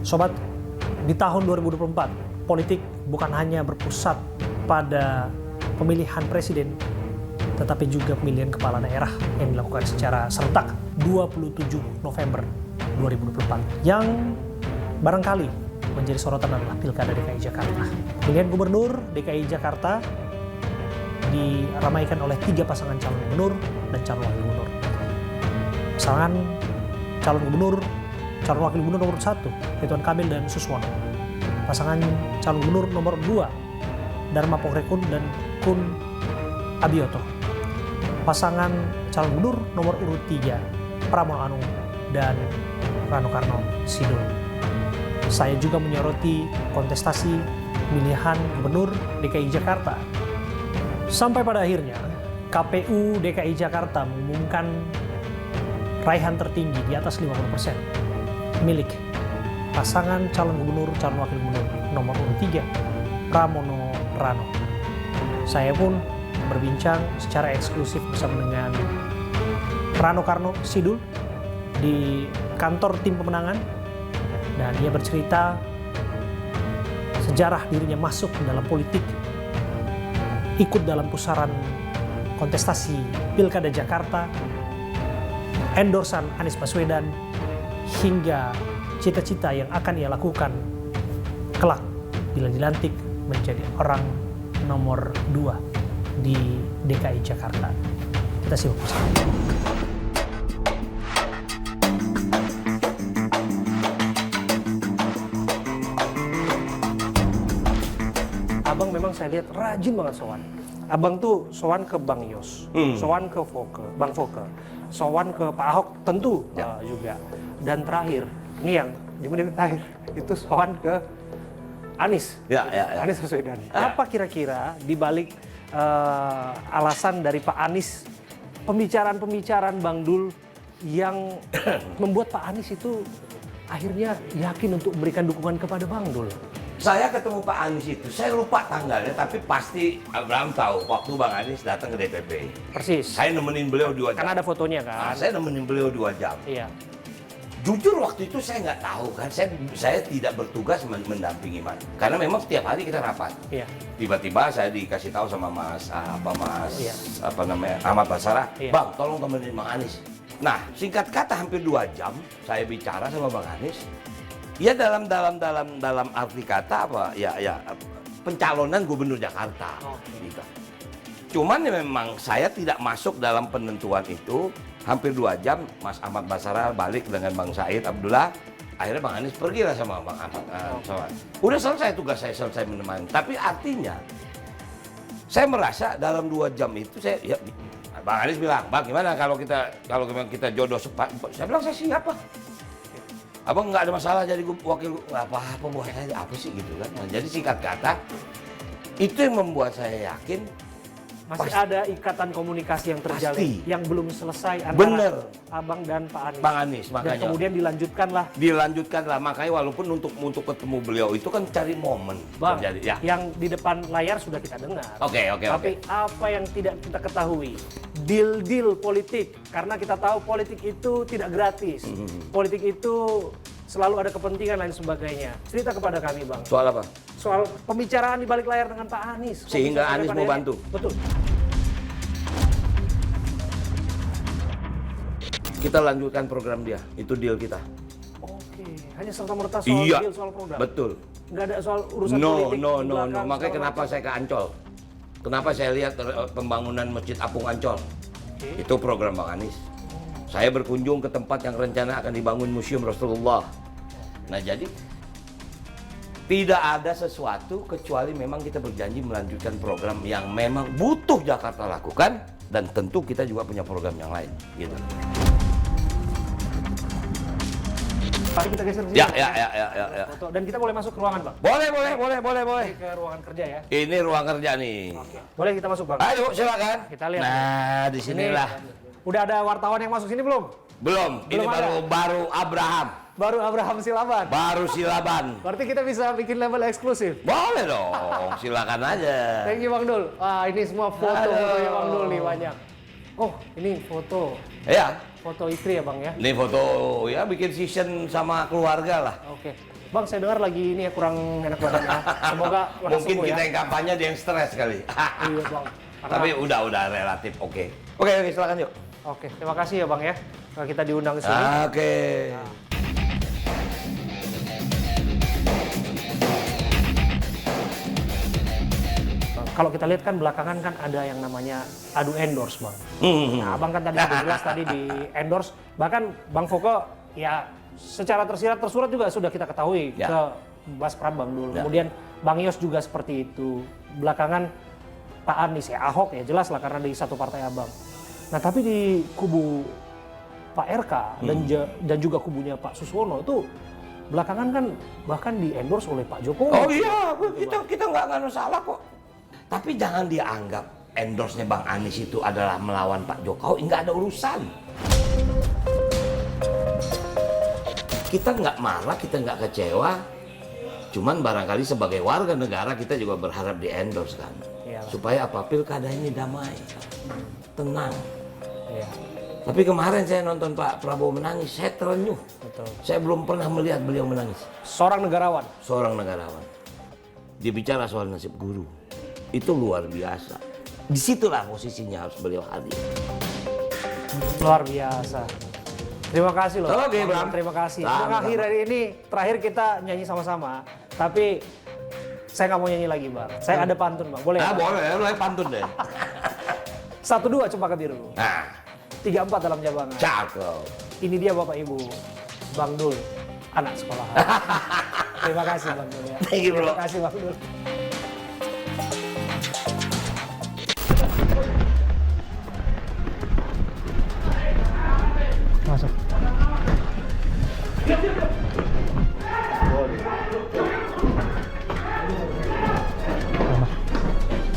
Sobat, di tahun 2024, politik bukan hanya berpusat pada pemilihan presiden, tetapi juga pemilihan kepala daerah yang dilakukan secara serentak 27 November 2024. Yang barangkali menjadi sorotan adalah Pilkada DKI Jakarta. Pemilihan Gubernur DKI Jakarta diramaikan oleh 3 pasangan calon gubernur dan calon wakil gubernur. Pasangan calon gubernur, calon wakil gubernur nomor 1, Ridwan Kamil dan Suswono. Pasangan calon gubernur nomor 2, Dharma Pokrekun dan Kun Abioto. Pasangan calon gubernur nomor urut 3, Pramono Anung dan Rano Karno Sidul. Saya juga menyoroti kontestasi pemilihan gubernur DKI Jakarta. Sampai pada akhirnya KPU DKI Jakarta mengumumkan raihan tertinggi di atas 50% milik pasangan calon gubernur, calon wakil gubernur nomor urut 3, Pramono Rano. Saya pun berbincang secara eksklusif bersama dengan Rano Karno Sidul di kantor tim pemenangan, dan dia bercerita sejarah dirinya masuk dalam politik, ikut dalam pusaran kontestasi Pilkada Jakarta, endorsan Anies Baswedan, hingga cita-cita yang akan ia lakukan kelak bila dilantik menjadi orang nomor 2 di DKI Jakarta. Kita simak bersama. Abang memang saya lihat rajin banget sowan. Abang tuh sowan ke Bang Yos, sowan ke Bang Foke, sowan ke Pak Ahok tentu juga. Dan terakhir, ini yang di menit terakhir, itu sowan ke Anies. Anies Baswedan. Apa kira-kira dibalik alasan dari Pak Anies, pembicaraan-pembicaraan Bang Dul yang membuat Pak Anies itu akhirnya yakin untuk memberikan dukungan kepada Bang Dul? Saya ketemu Pak Anies itu, saya lupa tanggalnya, tapi pasti Abraham tahu waktu Bang Anies datang ke DPP. Persis. Saya nemenin beliau 2 jam. Karena ada fotonya kan? Saya nemenin beliau 2 jam. Iya. Jujur waktu itu saya nggak tahu kan, saya tidak bertugas mendampingi Man. Karena memang setiap hari kita rapat. Iya. Tiba-tiba saya dikasih tahu sama Ahmad Basarah, Iya. Bang, tolong temenin Bang Anies. Nah, singkat kata hampir 2 jam saya bicara sama Bang Anies. Ya dalam arti kata apa? Ya pencalonan Gubernur Jakarta. Gitu. Cuman ya memang saya tidak masuk dalam penentuan itu. Hampir 2 jam Mas Ahmad Basarah balik dengan Bang Said Abdullah. Akhirnya Bang Anies pergilah sama Bang Ahmad. Udah selesai tugas saya, selesai menemani. Tapi artinya saya merasa dalam 2 jam itu Bang Anies bilang, Bang gimana kalau kita jodoh sepat? Saya bilang saya siap Pak. Abang nggak ada masalah jadi wakil, nggak apa-apa buat saya, apa sih gitu kan. Nah, jadi singkat kata, itu yang membuat saya yakin Masih ada ikatan komunikasi yang terjalin, yang belum selesai antara Abang dan Pak Anies. Bang Anies, makanya. Dan kemudian dilanjutkanlah. Makanya walaupun untuk ketemu beliau itu kan cari momen. Bang, terjadi. Ya. Yang di depan layar sudah kita dengar. Oke. Tapi apa yang tidak kita ketahui? Deal politik. Karena kita tahu politik itu tidak gratis. Politik itu selalu ada kepentingan lain sebagainya. Cerita kepada kami, Bang. Soal apa? Soal pembicaraan di balik layar dengan Pak Anies. Sehingga Anies mau bantu. Betul. Kita lanjutkan program dia, itu deal kita. Oke, hanya serta-merta soal deal, soal program. Betul. Nggak ada soal urusan politik. No. Makanya kenapa saya ke Ancol? Kenapa saya lihat pembangunan Masjid Apung Ancol? Itu program Bang Anies. Saya berkunjung ke tempat yang rencana akan dibangun Museum Rasulullah. Nah jadi tidak ada sesuatu kecuali memang kita berjanji melanjutkan program yang memang butuh Jakarta lakukan, dan tentu kita juga punya program yang lain. Gitu. Mari kita geser sini. Ya. Foto. Dan kita boleh masuk ke ruangan, Bang? Boleh. Ini ke ruangan kerja ya. Ini ruang kerja nih. Oke. Boleh kita masuk, Bang? Ayo silakan. Kita lihat. Nah, di sinilah. Udah ada wartawan yang masuk sini belum? Belum. Ini baru Abraham. Baru Abraham Silaban. Baru Silaban. Berarti kita bisa bikin label eksklusif. Boleh dong. Silakan aja. Thank you, Bang Dul. Wah, ini semua fotonya Bang Dul nih banyak. Oh, ini foto. Iya. Foto istri ya, Bang ya? Ini foto ya bikin season sama keluarga lah. Oke. Bang, saya dengar lagi ini ya kurang enak badannya. Semoga lekas Mungkin sembuh kita ya. yang kampanye dia yang stres kali. Iya bang. Karena- Tapi udah relatif oke. Oke, silakan yuk. Oke, terima kasih ya bang ya. Kita diundang ke sini. Oke. Kalau kita lihat kan belakangan kan ada yang namanya adu endorse bang. Hmm. Nah, abang kan tadi sudah jelas tadi di endorse. Bahkan Bang Foko ya secara tersirat tersurat juga sudah kita ketahui Ya. ke Bas Prambang dulu. Ya. Kemudian Bang Yos juga seperti itu. Belakangan Pak Anies ya Ahok ya jelas lah karena di satu partai abang. Nah tapi di kubu Pak RK dan juga kubunya Pak Suswono itu belakangan kan bahkan di endorse oleh Pak Jokowi. Oh iya, kita nggak salah kok. Tapi jangan dianggap endorse-nya Bang Anies itu adalah melawan Pak Jokowi, nggak ada urusan. Kita nggak marah, kita nggak kecewa. Cuman barangkali sebagai warga negara kita juga berharap di endorse kan. Iya. Supaya apa? Pilkada ini damai, tenang. Iya, Tapi kemarin saya nonton Pak Prabowo menangis, saya terenyuh. betul. Saya belum pernah melihat beliau menangis. Seorang negarawan. Seorang negarawan. Dia bicara soal nasib guru. Itu luar biasa. Disitulah posisinya harus beliau hadir. Luar biasa. Terima kasih loh. Oke, Bang. Terima kasih. Sama-sama. Mengakhir hari ini, terakhir kita nyanyi sama-sama. Tapi saya nggak mau nyanyi lagi, Bang. Saya ada pantun, Bang. Boleh? Ah, Bang? boleh pantun deh. 1-2 Cempaka Biru. Nah, 3-4 dalam jabangan. cakep. Ini dia Bapak Ibu, Bang Dul, anak sekolahan. Terima kasih Bang Dul ya. Thank you, bro. Terima kasih Bang Dul. Masuk.